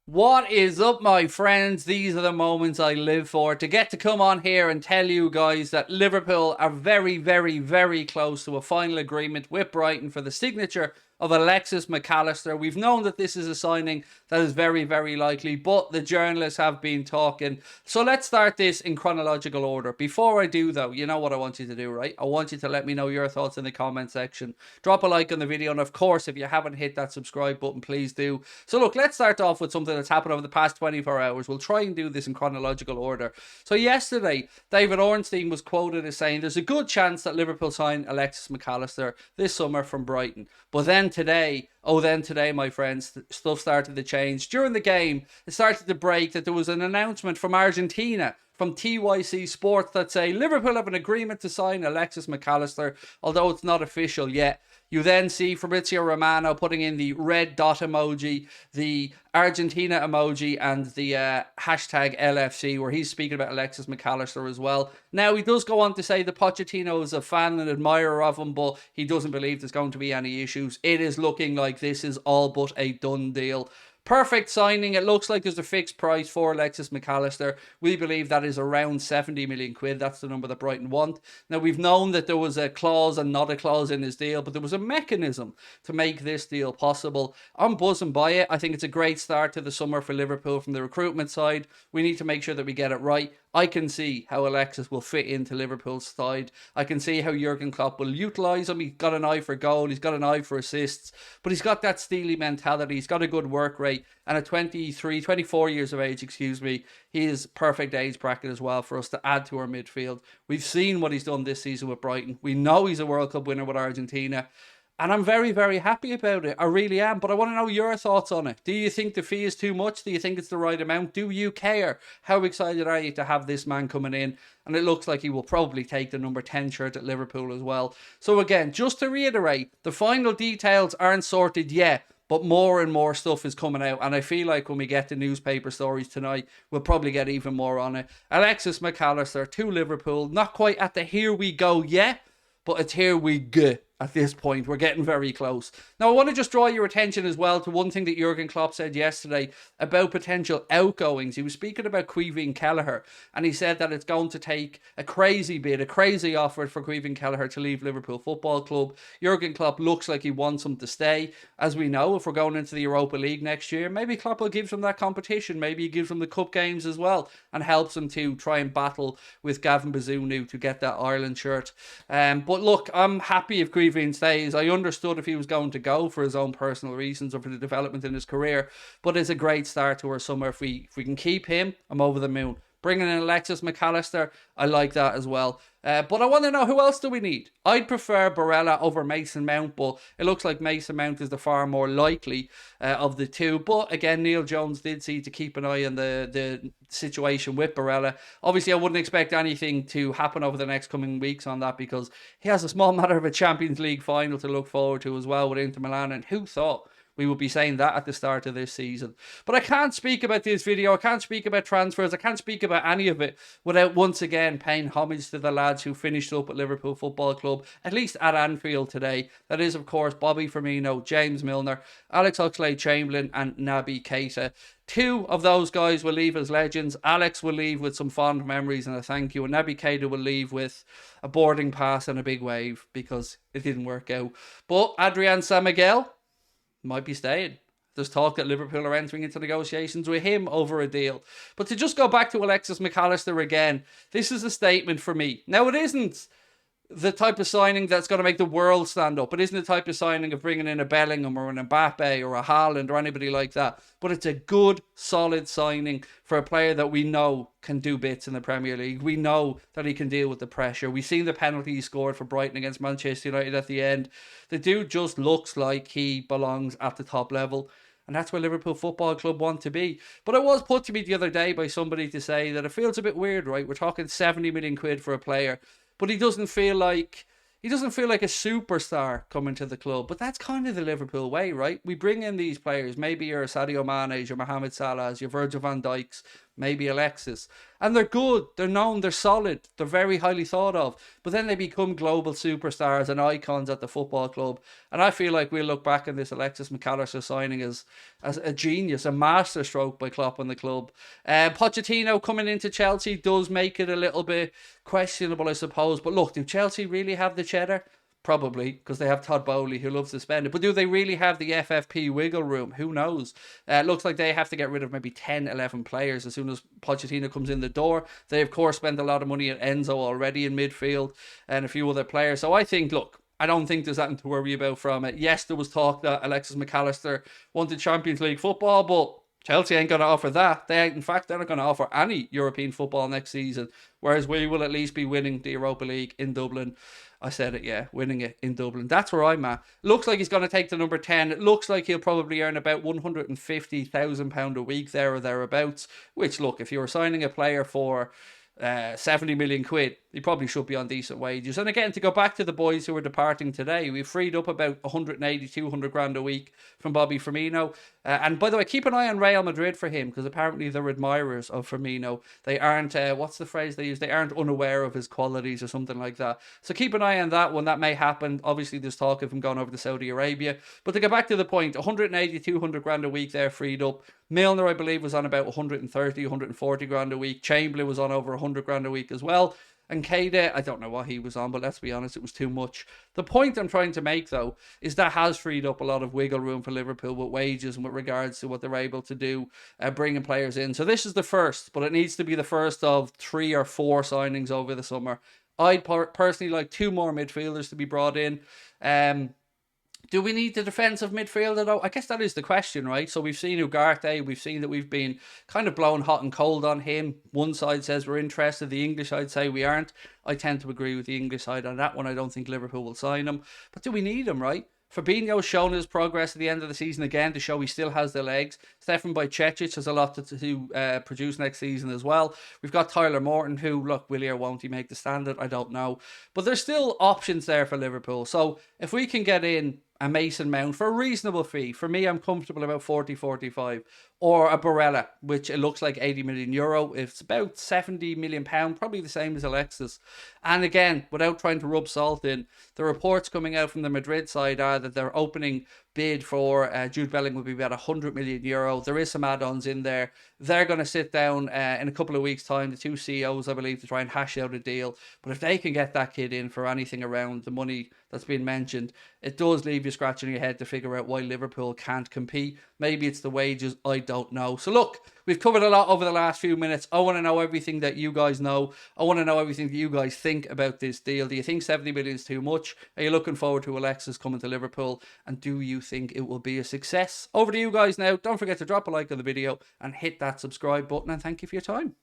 What is up, my friends? These are the moments I live for, to get to come on here and tell you guys that Liverpool are very, very, very close to a final agreement with Brighton for the signature of Alexis Mac Allister. We've known that this is a signing that is very, very likely, but the journalists have been talking. So let's start this in chronological order. Before I do, though, you know what I want you to do, right? I want you to let me know your thoughts in the comment section. Drop a like on the video, and of course, if you haven't hit that subscribe button, please do. So look, let's start off with something that's happened over the past 24 hours. We'll try and do this in chronological order. So yesterday, David Ornstein was quoted as saying there's a good chance that Liverpool sign Alexis Mac Allister this summer from Brighton. But then today, my friends, stuff started to change. During the game, it started to break that there was an announcement from Argentina, from TYC Sports, that say Liverpool have an agreement to sign Alexis Mac Allister, although it's not official yet. You then see Fabrizio Romano putting in the red dot emoji, the Argentina emoji, and the hashtag LFC, where he's speaking about Alexis Mac Allister as well. Now, he does go on to say that Pochettino is a fan and admirer of him, but he doesn't believe there's going to be any issues. It is looking like this is all but a done deal. Perfect signing. It looks like there's a fixed price for Alexis Mac Allister. We believe that is around 70 million quid. That's the number that Brighton want. Now, we've known that there was a clause and not a clause in his deal, but there was a mechanism to make this deal possible. I'm buzzing by it. I think it's a great start to the summer for Liverpool from the recruitment side. We need to make sure that we get it right. I can see how Alexis will fit into Liverpool's side. I can see how Jurgen Klopp will utilise him. He's got an eye for goal. He's got an eye for assists. But he's got that steely mentality. He's got a good work rate. And at 24 years of age, he is perfect age bracket as well for us to add to our midfield. We've seen what he's done this season with Brighton. We know he's a World Cup winner with Argentina. And I'm very, very happy about it. I really am. But I want to know your thoughts on it. Do you think the fee is too much? Do you think it's the right amount? Do you care? How excited are you to have this man coming in? And it looks like he will probably take the number 10 shirt at Liverpool as well. So again, just to reiterate, the final details aren't sorted yet, but more and more stuff is coming out. And I feel like when we get the newspaper stories tonight, we'll probably get even more on it. Alexis Mac Allister to Liverpool. Not quite at the here we go yet, but it's here we go. At this point, we're getting very close. Now, I want to just draw your attention as well to one thing that Jurgen Klopp said yesterday about potential outgoings. He was speaking about Caoimhín Kelleher, and he said that it's going to take a crazy bid, a crazy offer for Caoimhín Kelleher to leave Liverpool Football Club. Jurgen Klopp looks like he wants him to stay. As we know, if we're going into the Europa League next year, maybe Klopp will give them that competition. Maybe he gives them the cup games as well and helps them to try and battle with Gavin Bazunu to get that Ireland shirt. But look, I'm happy if Caoimhín stays. I understood if he was going to go for his own personal reasons or for the development in his career, but it's a great start to our summer. If we can keep him, I'm over the moon. Bringing in Alexis Mac Allister, I like that as well. But I want to know, who else do we need? I'd prefer Barella over Mason Mount, but it looks like Mason Mount is the far more likely of the two. But again, Neil Jones did see to keep an eye on the situation with Barella. Obviously, I wouldn't expect anything to happen over the next coming weeks on that, because he has a small matter of a Champions League final to look forward to as well with Inter Milan. And who thought we will be saying that at the start of this season? But I can't speak about this video. I can't speak about transfers. I can't speak about any of it without once again paying homage to the lads who finished up at Liverpool Football Club, at least at Anfield today. That is, of course, Bobby Firmino, James Milner, Alex Oxlade-Chamberlain and Naby Keita. Two of those guys will leave as legends. Alex will leave with some fond memories and a thank you, and Naby Keita will leave with a boarding pass and a big wave because it didn't work out. But Adrian San Miguel might be staying. There's talk that Liverpool are entering into negotiations with him over a deal. But to just go back to Alexis Mac Allister again, this is a statement for me. Now, it isn't the type of signing that's going to make the world stand up. It isn't the type of signing of bringing in a Bellingham or an Mbappe or a Haaland or anybody like that. But it's a good, solid signing for a player that we know can do bits in the Premier League. We know that he can deal with the pressure. We've seen the penalty he scored for Brighton against Manchester United at the end. The dude just looks like he belongs at the top level. And that's where Liverpool Football Club want to be. But it was put to me the other day by somebody to say that it feels a bit weird, right? We're talking 70 million quid for a player, but he doesn't feel like a superstar coming to the club. But that's kind of the Liverpool way, right? We bring in these players. Maybe you're Sadio Mane, your Mohamed Salahs, your Virgil van Dijks. maybe Alexis. And they're good, they're known, they're solid, they're very highly thought of. But then they become global superstars and icons at the football club. And I feel like we'll look back on this Alexis Mac Allister signing as a genius, a masterstroke by Klopp and the club. Pochettino coming into Chelsea does make it a little bit questionable, I suppose. But look, do Chelsea really have the cheddar? Probably, because they have Todd Bowley who loves to spend it. But do they really have the FFP wiggle room? Who knows? It looks like they have to get rid of maybe 10, 11 players as soon as Pochettino comes in the door. They, of course, spent a lot of money at Enzo already in midfield and a few other players. So I think, look, I don't think there's anything to worry about from it. Yes, there was talk that Alexis Mac Allister wanted Champions League football, but Chelsea ain't going to offer that. In fact, they're not going to offer any European football next season, whereas we will at least be winning the Europa League in Dublin. I said it, yeah, winning it in Dublin. That's where I'm at. Looks like he's going to take the number 10. It looks like he'll probably earn about £150,000 a week there or thereabouts, which, look, if you were signing a player for 70 million quid, he probably should be on decent wages. And again, to go back to the boys who are departing today, we've freed up about 180, 200 grand a week from Bobby Firmino. And by the way, keep an eye on Real Madrid for him, because apparently they're admirers of Firmino. They aren't, what's the phrase they use? They aren't unaware of his qualities or something like that. So keep an eye on that one. That may happen. Obviously, there's talk of him going over to Saudi Arabia. But to get back to the point, 180, 200 grand a week there freed up. Milner, I believe, was on about 130, 140 grand a week. Chamberlain was on over 100 grand a week as well. And Keita, I don't know what he was on, but let's be honest, it was too much. The point I'm trying to make, though, is that has freed up a lot of wiggle room for Liverpool with wages and with regards to what they're able to do, bringing players in. So this is the first, but it needs to be the first of 3 or 4 signings over the summer. I'd personally like 2 more midfielders to be brought in. Do we need the defensive midfielder though? I guess that is the question, right? So we've seen Ugarte, we've seen that we've been kind of blown hot and cold on him. One side says we're interested, the English side say we aren't. I tend to agree with the English side on that one. I don't think Liverpool will sign him. But do we need him, right? Fabinho's shown his progress at the end of the season again to show he still has the legs. Stefan Bajcetic has a lot to produce next season as well. We've got Tyler Morton, who, look, will he or won't he make the standard? I don't know. But there's still options there for Liverpool. So if we can get in a Mason Mount for a reasonable fee, for me, I'm comfortable about 40, 45. Or a Barella, which it looks like 80 million euro. It's about 70 million pound, probably the same as Alexis. And again, without trying to rub salt in, the reports coming out from the Madrid side are that their opening bid for Jude Bellingham will be about 100 million euro. There is some add-ons in there. They're going to sit down in a couple of weeks' time, the 2 CEOs, I believe, to try and hash out a deal. But if they can get that kid in for anything around the money that's been mentioned, it does leave you scratching your head to figure out why Liverpool can't compete. Maybe it's the wages, I don't know. So look, we've covered a lot over the last few minutes. I want to know everything that you guys know. I want to know everything that you guys think about this deal. Do you think 70 million is too much? Are you looking forward to Alexis coming to Liverpool? And do you think it will be a success? Over to you guys now. Don't forget to drop a like on the video and hit that subscribe button. And thank you for your time.